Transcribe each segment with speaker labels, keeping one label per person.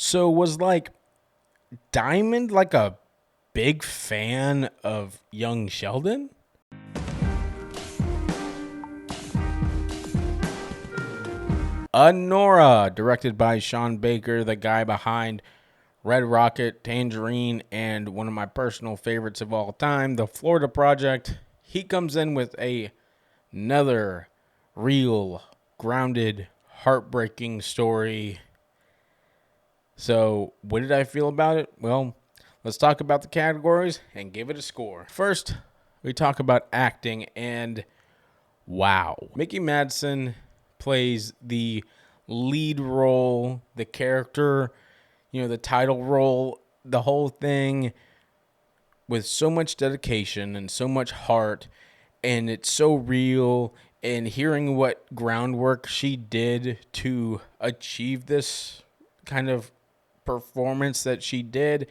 Speaker 1: So was like Diamond like a big fan of young Sheldon? Anora, directed by Sean Baker, the guy behind Red Rocket, Tangerine, and one of my personal favorites of all time, The Florida Project. He comes in with another real, grounded, heartbreaking story. So, what did I feel about it? Well, let's talk about the categories and give it a score. First, we talk about acting, and wow. Mickey Madsen plays the lead role, the character, the title role, the whole thing with so much dedication and so much heart, and it's so real. And hearing what groundwork she did to achieve this kind of performance that she did,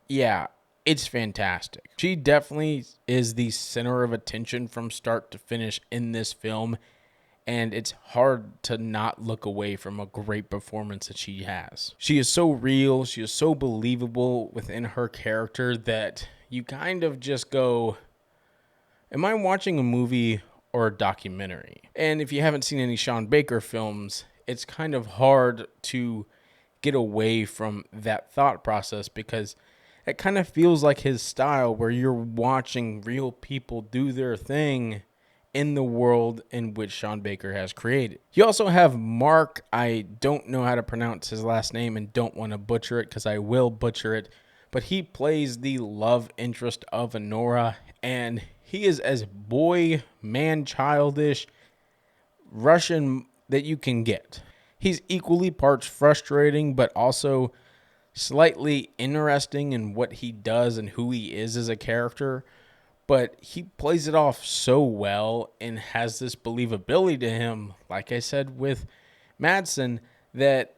Speaker 1: yeah, it's fantastic. She definitely is the center of attention from start to finish in this film, and it's hard to not look away from a great performance that she has. She is so real, she is so believable within her character that you kind of just go, am I watching a movie or a documentary? And if you haven't seen any Sean Baker films, it's kind of hard to get away from that thought process because it kind of feels like his style where you're watching real people do their thing in the world in which Sean Baker has created. You also have Mark. I don't know how to pronounce his last name and don't want to butcher it because I will butcher it, but he plays the love interest of Anora, and he is as boy, man, childish, Russian that you can get. He's equally parts frustrating, but also slightly interesting in what he does and who he is as a character. But he plays it off so well and has this believability to him, like I said with Madsen, that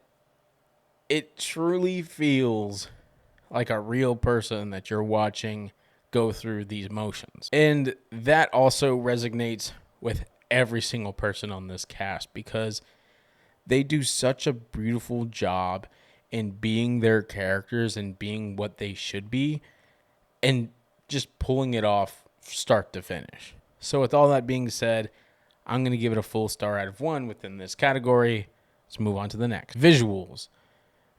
Speaker 1: it truly feels like a real person that you're watching go through these motions. And that also resonates with every single person on this cast because they do such a beautiful job in being their characters and being what they should be and just pulling it off start to finish. So with all that being said, I'm going to give it a full star out of 1 within this category. Let's move on to the next. Visuals.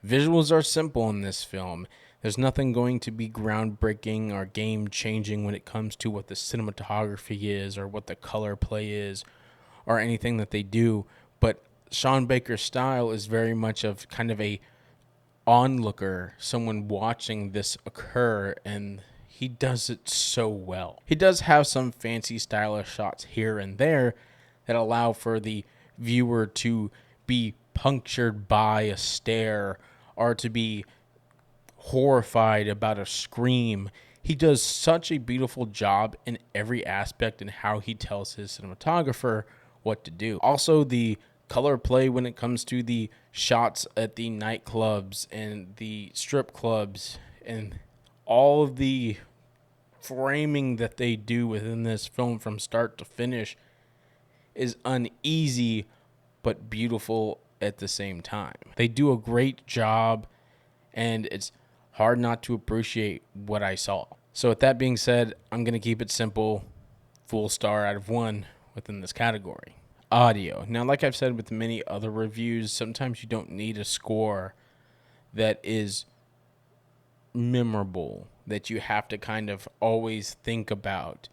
Speaker 1: Visuals are simple in this film. There's nothing going to be groundbreaking or game-changing when it comes to what the cinematography is or what the color play is or anything that they do. But Sean Baker's style is very much of kind of a onlooker, someone watching this occur, and he does it so well. He does have some fancy stylish shots here and there that allow for the viewer to be punctured by a stare or to be horrified about a scream. He does such a beautiful job in every aspect in how he tells his cinematographer what to do. Also, the color play when it comes to the shots at the nightclubs and the strip clubs and all of the framing that they do within this film from start to finish is uneasy but beautiful at the same time. They do a great job, and it's hard not to appreciate what I saw. So with that being said, I'm going to keep it simple, full star out of 1 within this category. Audio. Now, like I've said with many other reviews, sometimes you don't need a score that is memorable, that you have to kind of always think about.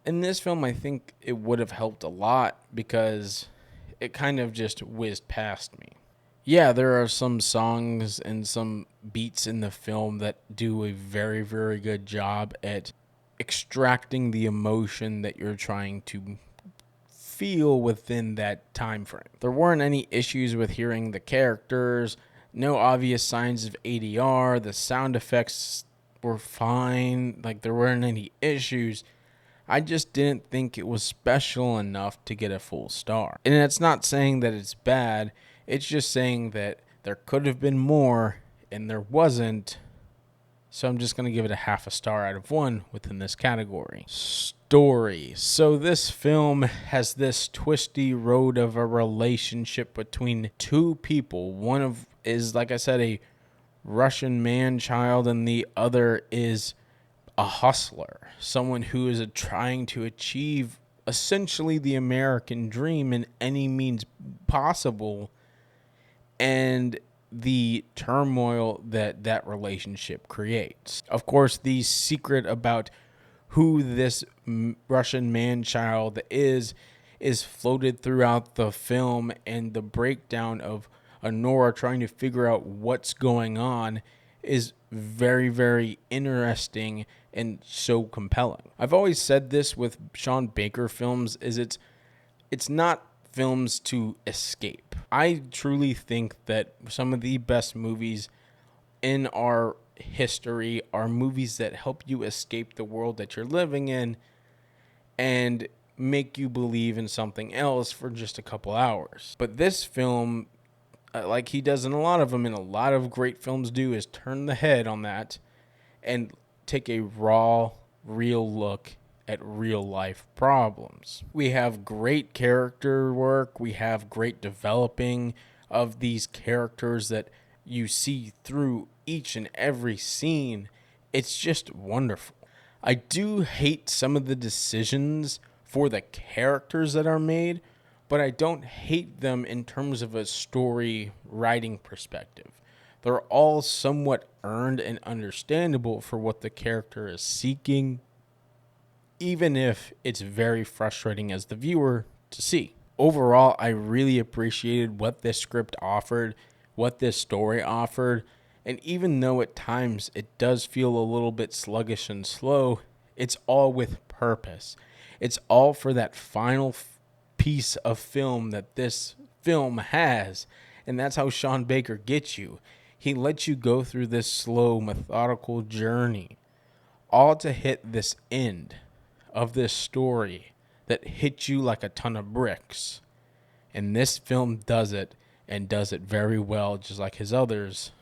Speaker 1: In this film, I think it would have helped a lot because it kind of just whizzed past me. Yeah, there are some songs and some beats in the film that do a very, very good job at extracting the emotion that you're trying to feel within that time frame. There weren't any issues with hearing the characters, no obvious signs of ADR, the sound effects were fine, like there weren't any issues. I just didn't think it was special enough to get a full star. And it's not saying that it's bad, it's just saying that there could have been more and there wasn't, So I'm just going to give it a half a star out of 1 within this category. Story. So this film has this twisty road of a relationship between two people. One of is, like I said, a Russian man-child, and the other is a hustler, someone who is trying to achieve essentially the American dream in any means possible, and the turmoil that that relationship creates. Of course, the secret about who this Russian man-child is floated throughout the film, and the breakdown of Anora trying to figure out what's going on is very, very interesting and so compelling. I've always said this with Sean Baker films, is it's not films to escape. I truly think that some of the best movies in our history are movies that help you escape the world that you're living in and make you believe in something else for just a couple hours. But this film, like he does in a lot of them, and a lot of great films do, is turn the head on that and take a raw, real look at real life problems. We have great character work. We have great developing of these characters that you see through each and every scene. It's just wonderful. I do hate some of the decisions for the characters that are made, but I don't hate them in terms of a story writing perspective. They're all somewhat earned and understandable for what the character is seeking, even if it's very frustrating as the viewer to see. Overall, I really appreciated what this script offered, what this story offered, and even though at times it does feel a little bit sluggish and slow, it's all with purpose. It's all for that final piece of film that this film has, and that's how Sean Baker gets you. He lets you go through this slow, methodical journey, all to hit this end of this story that hits you like a ton of bricks. And this film does it, and does it very well, just like his others.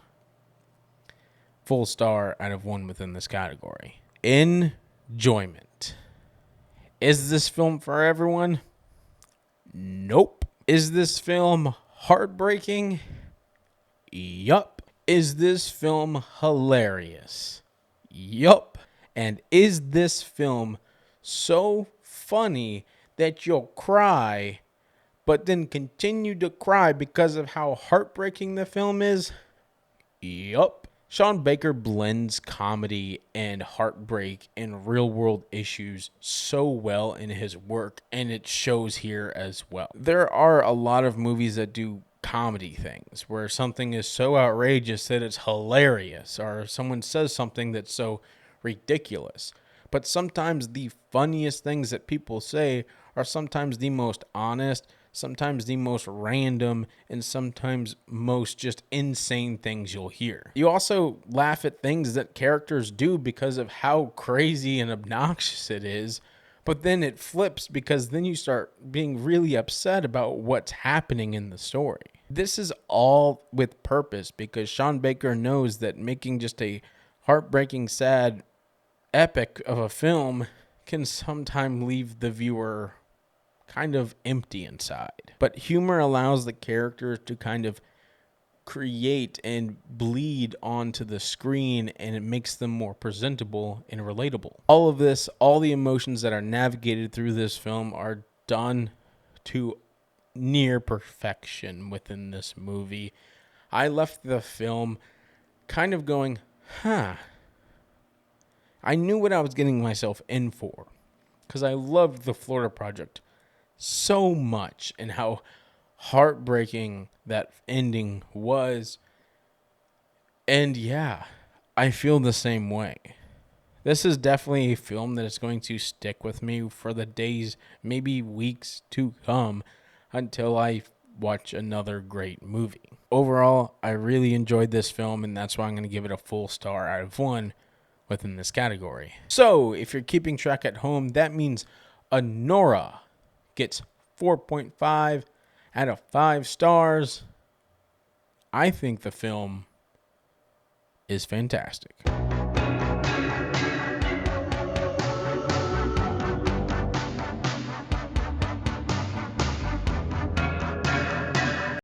Speaker 1: Full star out of 1 within this category. Enjoyment. Is this film for everyone? Nope. Is this film heartbreaking? Yup. Is this film hilarious? Yup. And is this film so funny that you'll cry, but then continue to cry because of how heartbreaking the film is? Yup. Sean Baker blends comedy and heartbreak and real world issues so well in his work, and it shows here as well. There are a lot of movies that do comedy things where something is so outrageous that it's hilarious, or someone says something that's so ridiculous. But sometimes the funniest things that people say are sometimes the most honest, sometimes the most random, and sometimes most just insane things you'll hear. You also laugh at things that characters do because of how crazy and obnoxious it is, but then it flips because then you start being really upset about what's happening in the story. This is all with purpose because Sean Baker knows that making just a heartbreaking, sad epic of a film can sometimes leave the viewer kind of empty inside. But humor allows the characters to kind of create and bleed onto the screen, and it makes them more presentable and relatable. All of this, all the emotions that are navigated through this film are done to near perfection within this movie. I left the film kind of going, I knew what I was getting myself in for, because I loved the Florida Project so much and how heartbreaking that ending was. And yeah, I feel the same way. This is definitely a film that is going to stick with me for the days, maybe weeks to come, until I watch another great movie. Overall, I really enjoyed this film, and that's why I'm going to give it a full star out of 1 within this category. So, if you're keeping track at home, that means Anora gets 4.5 out of 5 stars. I think the film is fantastic.